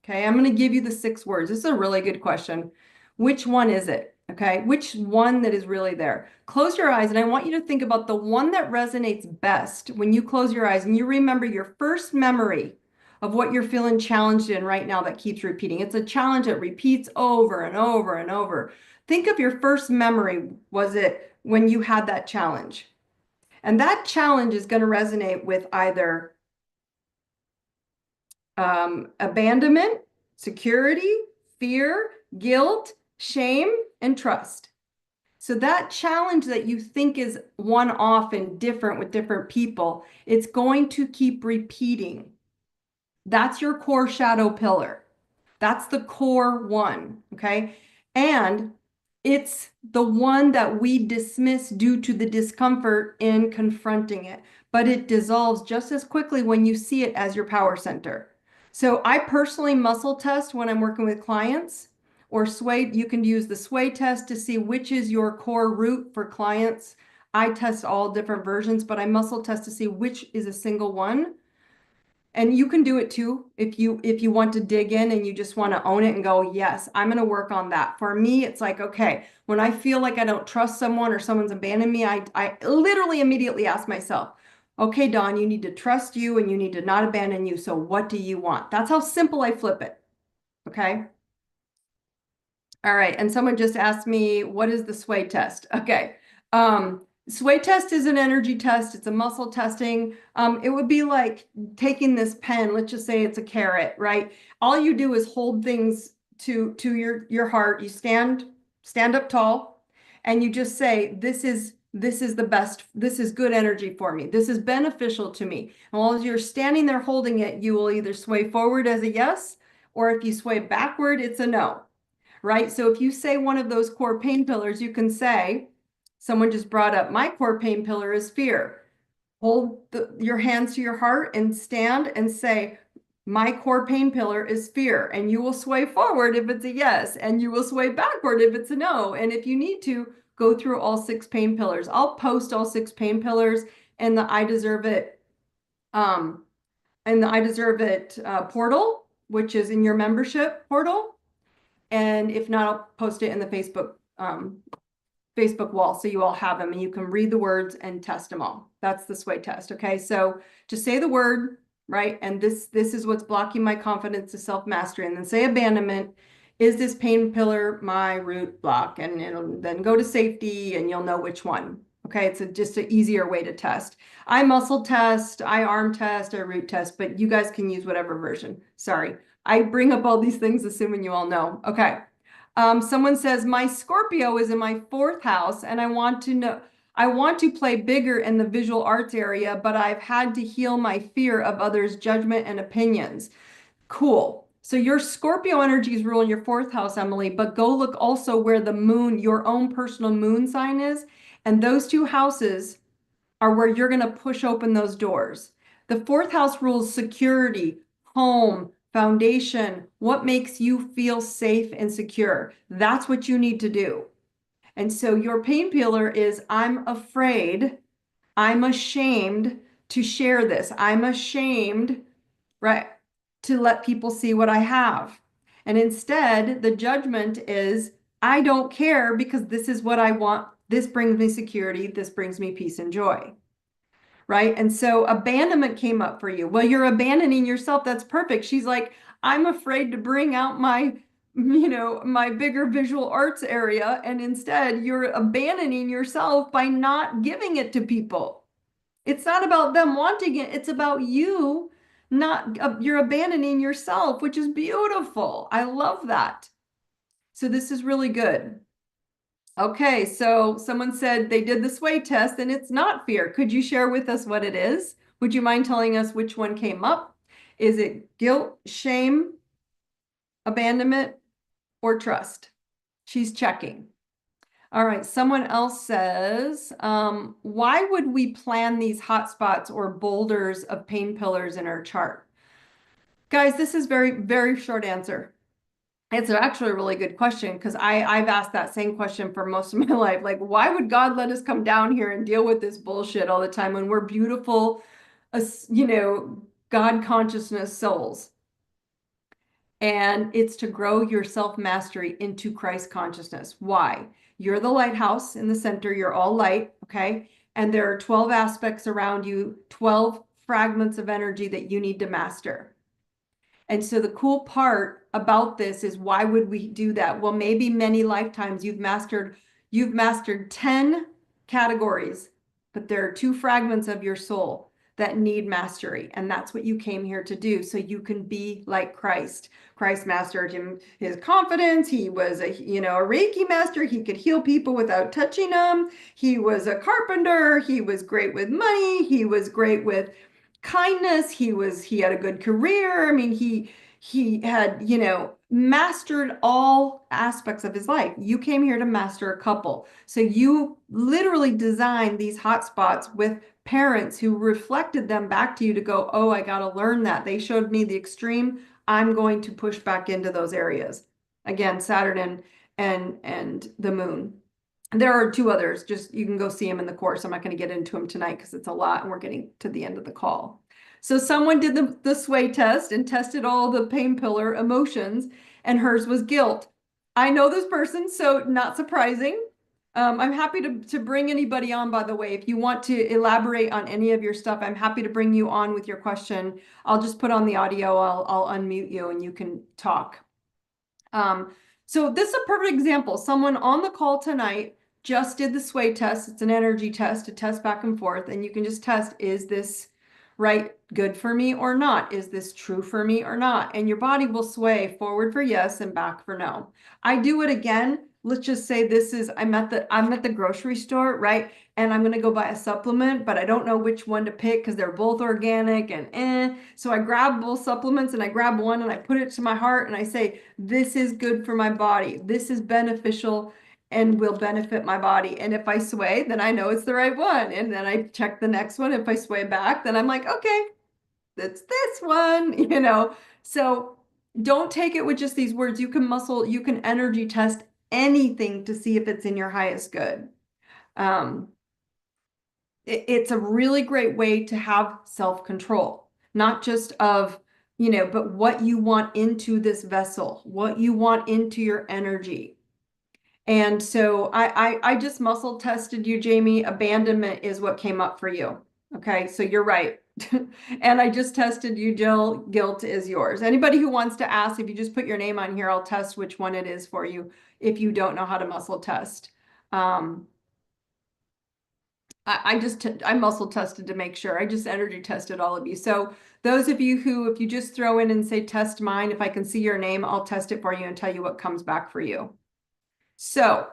Okay, I'm going to give you the 6 words. This is a really good question. Which one is it? Okay, which one that is really there? Close your eyes, and I want you to think about the one that resonates best when you close your eyes and you remember your first memory of what you're feeling challenged in right now that keeps repeating. It's a challenge that repeats over and over and over. Think of your first memory. Was it when you had that challenge? And that challenge is going to resonate with either abandonment, security, fear, guilt, shame, and trust. So that challenge that you think is one-off and different with different people, it's going to keep repeating. That's your core shadow pillar. That's the core one, okay? And it's the one that we dismiss due to the discomfort in confronting it, but it dissolves just as quickly when you see it as your power center. So I personally muscle test when I'm working with clients. or sway. You can use the sway test to see which is your core root for clients. I test all different versions, but I muscle test to see which is a single one. And you can do it too if you want to dig in and you just want to own it and go, yes, I'm going to work on that. For me, it's like, okay, when I feel like I don't trust someone or someone's abandoned me, I literally immediately ask myself, okay, Dawn, you need to trust you and you need to not abandon you. So what do you want? That's how simple I flip it. Okay. All right. And someone just asked me, what is the sway test? Okay. Sway test is an energy test. It's a muscle testing. It would be like taking this pen. Let's just say it's a carrot, right? All you do is hold things to your heart. You stand up tall, and you just say, this is the best. This is good energy for me. This is beneficial to me. And while you're standing there holding it, you will either sway forward as a yes, or if you sway backward, it's a no. Right? So if you say one of those core pain pillars, you can say, someone just brought up, my core pain pillar is fear. Hold your hands to your heart and stand and say, my core pain pillar is fear. And you will sway forward if it's a yes, and you will sway backward if it's a no. And if you need to, go through all 6 pain pillars. I'll post all 6 pain pillars and the I Deserve It portal, which is in your membership portal. And if not, I'll post it in the Facebook wall so you all have them and you can read the words and test them all. That's the sway test. Okay, so just say the word, right? And this is what's blocking my confidence to self-mastery. And then say abandonment. Is this pain pillar my root block? And it'll then go to safety and you'll know which one. Okay, it's just an easier way to test. I muscle test, I arm test, I root test, but you guys can use whatever version. Sorry. I bring up all these things assuming you all know. Okay. Someone says, my Scorpio is in my 4th house and I want to play bigger in the visual arts area, but I've had to heal my fear of others' judgment and opinions. Cool. So your Scorpio energy is ruling your 4th house, Emily, but go look also where the moon, your own personal moon sign is. And those 2 houses are where you're going to push open those doors. The 4th house rules security, home, foundation, what makes you feel safe and secure. That's what you need to do. And so your pain pillar is, I'm afraid, I'm ashamed to share this. I'm ashamed, right, to let people see what I have. And instead, the judgment is, I don't care because this is what I want. This brings me security. This brings me peace and joy. Right? And so abandonment came up for you. Well, you're abandoning yourself. That's perfect. She's like, I'm afraid to bring out my bigger visual arts area. And instead you're abandoning yourself by not giving it to people. It's not about them wanting it. It's about you you're abandoning yourself, which is beautiful. I love that. So this is really good. Okay, so someone said they did the sway test and it's not fear. Could you share with us what it is? Would you mind telling us which one came up? Is it guilt, shame, abandonment, or trust? She's checking. All right, someone else says, why would we plan these hotspots or boulders of pain pillars in our chart? Guys, this is very, very short answer. It's actually a really good question because I've asked that same question for most of my life. Like, why would God let us come down here and deal with this bullshit all the time when we're beautiful, God consciousness souls? And it's to grow your self-mastery into Christ consciousness. Why? You're the lighthouse in the center. You're all light, okay? And there are 12 aspects around you, 12 fragments of energy that you need to master. And so the cool part about this is, why would we do that? Well, maybe many lifetimes you've mastered 10 categories, but there are 2 fragments of your soul that need mastery. And that's what you came here to do. So you can be like Christ. Christ mastered his confidence. He was a Reiki master. He could heal people without touching them. He was a carpenter. He was great with money. He was great with kindness. He had a good career. I mean, he had, mastered all aspects of his life. You came here to master a couple. So you literally designed these hotspots with parents who reflected them back to you to go, oh, I got to learn that. They showed me the extreme. I'm going to push back into those areas. Again, Saturn and the moon. There are two others, just you can go see them in the course. I'm not going to get into them tonight because it's a lot and we're getting to the end of the call. So someone did the sway test and tested all the pain pillar emotions, and hers was guilt. I know this person, so not surprising. I'm happy to bring anybody on, by the way. If you want to elaborate on any of your stuff, I'm happy to bring you on with your question. I'll just put on the audio, I'll unmute you and you can talk. So this is a perfect example. Someone on the call tonight just did the sway test. It's an energy test, a test back and forth, and you can just test, is this right, good for me or not? Is this true for me or not? And your body will sway forward for yes and back for no. I do it again. Let's just say this is, I'm at the grocery store, right? And I'm going to go buy a supplement, but I don't know which one to pick because they're both organic and So I grab both supplements and I grab one and I put it to my heart and I say, this is good for my body. This is beneficial and will benefit my body. And if I sway, then I know it's the right one. And then I check the next one. If I sway back, then I'm like, okay, that's this one, you know? So don't take it with just these words. You can energy test anything to see if it's in your highest good. It's a really great way to have self-control, not just of, but what you want into this vessel, what you want into your energy. And so I just muscle tested you, Jamie. Abandonment is what came up for you. Okay, so you're right. And I just tested you, Jill. Guilt is yours. Anybody who wants to ask, if you just put your name on here, I'll test which one it is for you if you don't know how to muscle test. I muscle tested to make sure. I just energy tested all of you. So those of you who, if you just throw in and say test mine, if I can see your name, I'll test it for you and tell you what comes back for you. So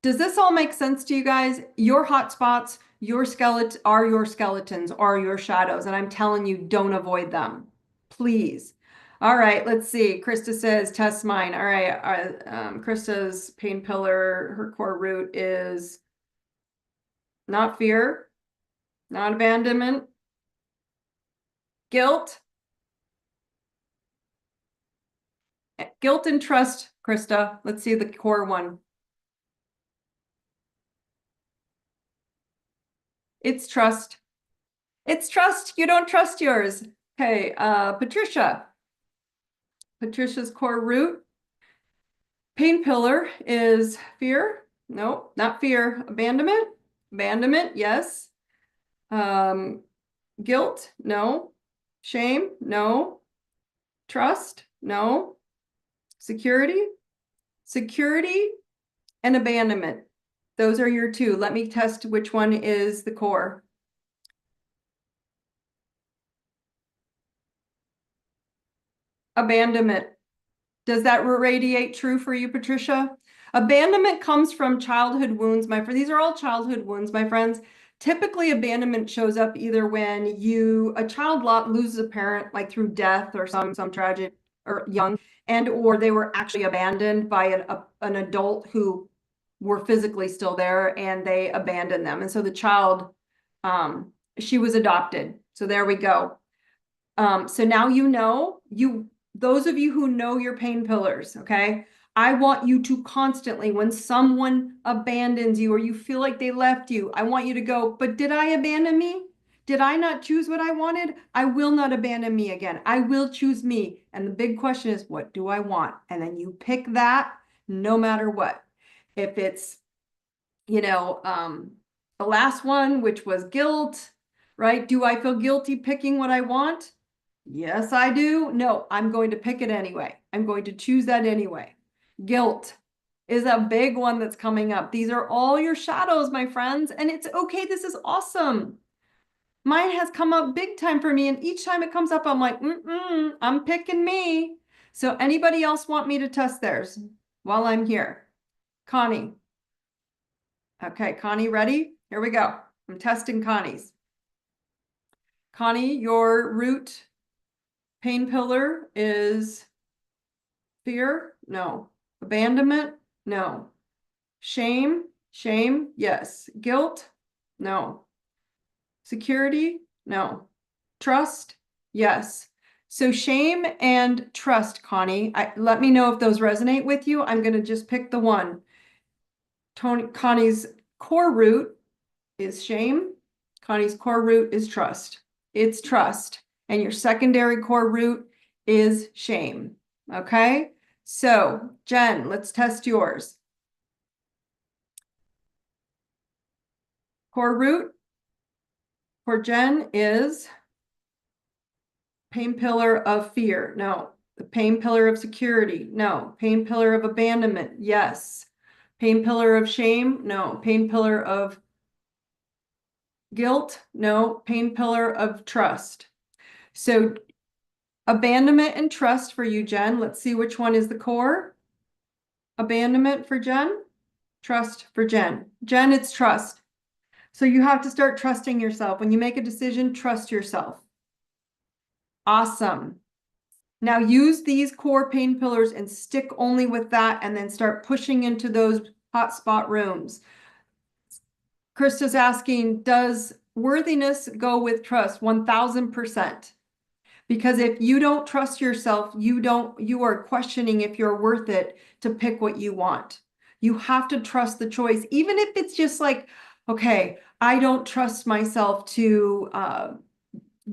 does this all make sense to you guys? Your hot spots, your skeletons are your shadows. And I'm telling you, don't avoid them, please. All right, let's see. Krista says, test mine. All right, Krista's pain pillar, her core root is not fear, not abandonment, guilt. Guilt and trust, Krista. Let's see the core one. It's trust. It's trust. You don't trust yours. Okay, Patricia. Patricia's core root. Pain pillar is fear. No, not fear. Abandonment. Abandonment, yes. Guilt, no. Shame, no. Trust, no. Security, security, and abandonment. Those are your two. Let me test which one is the core. Abandonment. Does that radiate true for you, Patricia? Abandonment comes from childhood wounds, my friend. These are all childhood wounds, my friends. Typically, abandonment shows up either when a child loses a parent, like through death or some tragic or young, or they were actually abandoned by an adult who were physically still there and they abandoned them. And so the child, she was adopted. So there we go. So now those of you who know your pain pillars, okay? I want you to constantly, when someone abandons you or you feel like they left you, I want you to go, but did I abandon me? Did I not choose what I wanted? I will not abandon me again. I will choose me. And the big question is, what do I want? And then you pick that no matter what. If it's, the last one, which was guilt, right? Do I feel guilty picking what I want? Yes, I do. No, I'm going to pick it anyway. I'm going to choose that anyway. Guilt is a big one that's coming up. These are all your shadows, my friends, and it's okay. This is awesome. Mine has come up big time for me, and each time it comes up, I'm like, I'm picking me. So anybody else want me to test theirs while I'm here? Connie. Okay, Connie, ready? Here we go. I'm testing Connie's. Connie, your root pain pillar is fear? No. Abandonment? No. Shame? Shame? Yes. Guilt? No. Security? No. Trust? Yes. So shame and trust, Connie. Let me know if those resonate with you. I'm going to just pick the one. Connie's core root is shame. Connie's core root is trust. It's trust. And your secondary core root is shame. Okay? So, Jen, let's test yours. Core root for Jen is pain pillar of fear. No. The pain pillar of security. No. Pain pillar of abandonment. Yes. Pain pillar of shame. No. Pain pillar of guilt. No. Pain pillar of trust. So abandonment and trust for you, Jen. Let's see which one is the core. Abandonment for Jen. Trust for Jen. Jen, it's trust. So you have to start trusting yourself. When you make a decision, trust yourself. Awesome. Now use these core pain pillars and stick only with that, and then start pushing into those hotspot rooms. Krista's asking, does worthiness go with trust? 1000%. Because if you don't trust yourself, you are questioning if you're worth it to pick what you want. You have to trust the choice, even if it's just like, okay, I don't trust myself to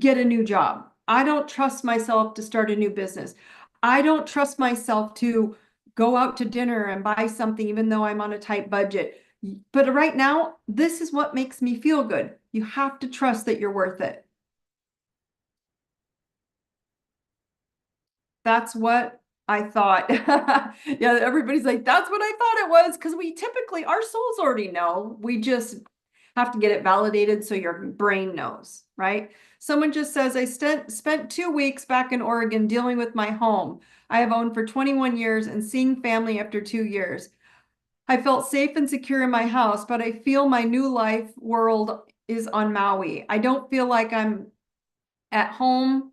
get a new job. I don't trust myself to start a new business. I don't trust myself to go out to dinner and buy something, even though I'm on a tight budget. But right now, this is what makes me feel good. You have to trust that you're worth it. That's what I thought. Yeah, everybody's like, that's what I thought it was. Because we typically, our souls already know. We just have to get it validated so your brain knows, right? Someone just says, I spent 2 weeks back in Oregon dealing with my home I have owned for 21 years and seeing family after 2 years. I felt safe and secure in my house, but I feel my new life world is on Maui. I don't feel like I'm at home.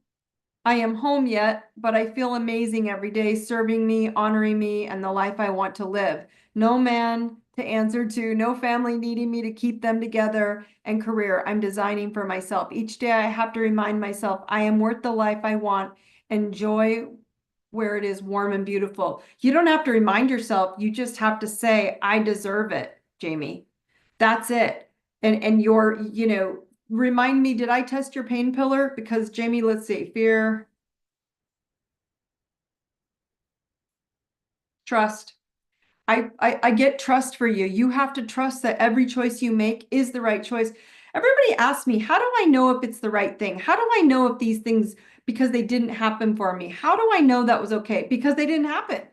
I am home yet, but I feel amazing every day, serving me, honoring me, and the life I want to live. No man to answer to, no family needing me to keep them together, and career I'm designing for myself. Each day I have to remind myself I am worth the life I want, enjoy where it is warm and beautiful. You don't have to remind yourself, you just have to say, I deserve it, Jamie. That's it. And you're, remind me, did I test your pain pillar? Because Jamie, let's see, fear, trust. I get trust for you. You have to trust that every choice you make is the right choice. Everybody asks me, how do I know if it's the right thing? How do I know if these things, because they didn't happen for me? How do I know that was okay? Because they didn't happen.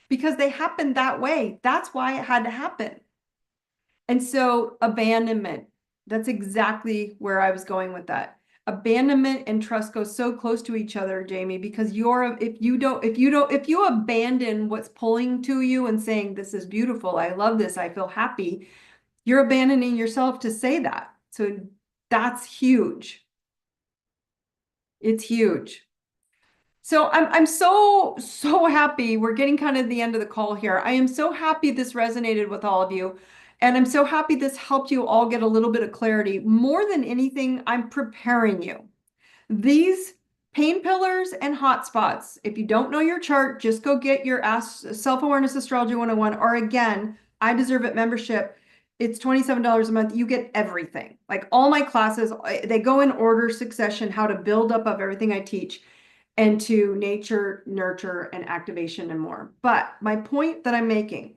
Because they happened that way. That's why it had to happen. And so abandonment, that's exactly where I was going with that. Abandonment and trust go so close to each other, Jamie, because if you abandon what's pulling to you and saying, this is beautiful, I love this, I feel happy, you're abandoning yourself to say that. So that's huge. It's huge. So I'm so happy. We're getting kind of the end of the call here. I am so happy this resonated with all of you. And I'm so happy this helped you all get a little bit of clarity. More than anything, I'm preparing you. These pain pillars and hotspots, if you don't know your chart, just go get your Self-Awareness Astrology 101, or again, I Deserve It membership. It's $27 a month. You get everything. Like all my classes, they go in order, succession, how to build up of everything I teach, and to nature, nurture, and activation and more. But my point that I'm making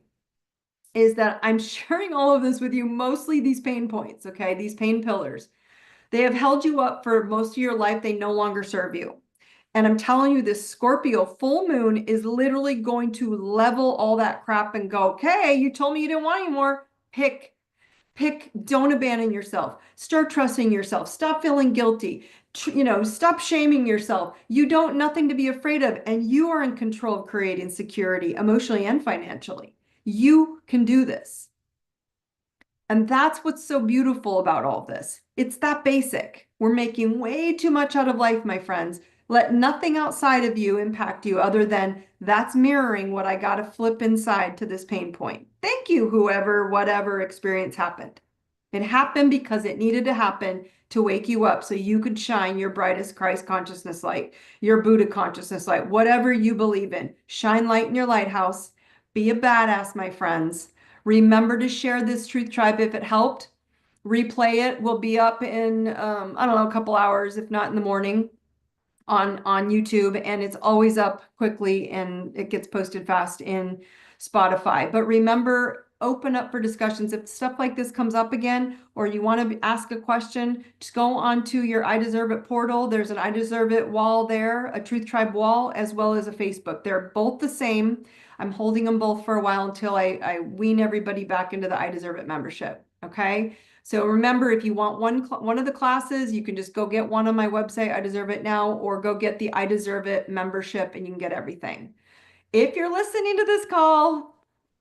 is that I'm sharing all of this with you, mostly these pain points, okay? These pain pillars. They have held you up for most of your life. They no longer serve you. And I'm telling you, this Scorpio full moon is literally going to level all that crap and go, okay, you told me you didn't want any more. Pick, don't abandon yourself. Start trusting yourself. Stop feeling guilty. Stop shaming yourself. You don't, nothing to be afraid of. And you are in control of creating security emotionally and financially. You can do this. And that's what's so beautiful about all this. It's that basic. We're making way too much out of life, my friends. Let nothing outside of you impact you other than that's mirroring what I got to flip inside to this pain point. Thank you, whoever, whatever experience happened. It happened because it needed to happen. to wake you up so you could shine your brightest Christ consciousness light, your Buddha consciousness light, whatever you believe in. Shine light in your lighthouse. Be a badass, my friends. Remember to share this Truth Tribe if it helped. Replay it. Will be up in, I don't know, a couple hours, if not in the morning on YouTube, and it's always up quickly and it gets posted fast in Spotify. But remember, open up for discussions. If stuff like this comes up again, or you want to ask a question, just go onto your I Deserve It portal. There's an I Deserve It wall there, a Truth Tribe wall, as well as a Facebook. They're both the same. I'm holding them both for a while until I wean everybody back into the I Deserve It membership. Okay. So remember, if you want one of the classes, you can just go get one on my website, I Deserve It Now, or go get the I Deserve It membership and you can get everything. If you're listening to this call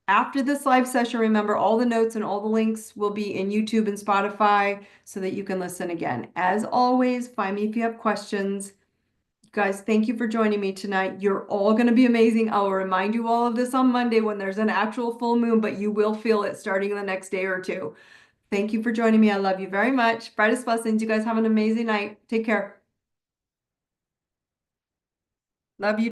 after this live session, remember all the notes and all the links will be in YouTube and Spotify so that you can listen again. As always, find me if you have questions. Guys, thank you for joining me tonight. You're all going to be amazing. I'll remind you all of this on Monday when there's an actual full moon, but you will feel it starting the next day or two. Thank you for joining me. I love you very much. Brightest blessings. You guys have an amazing night. Take care. Love you.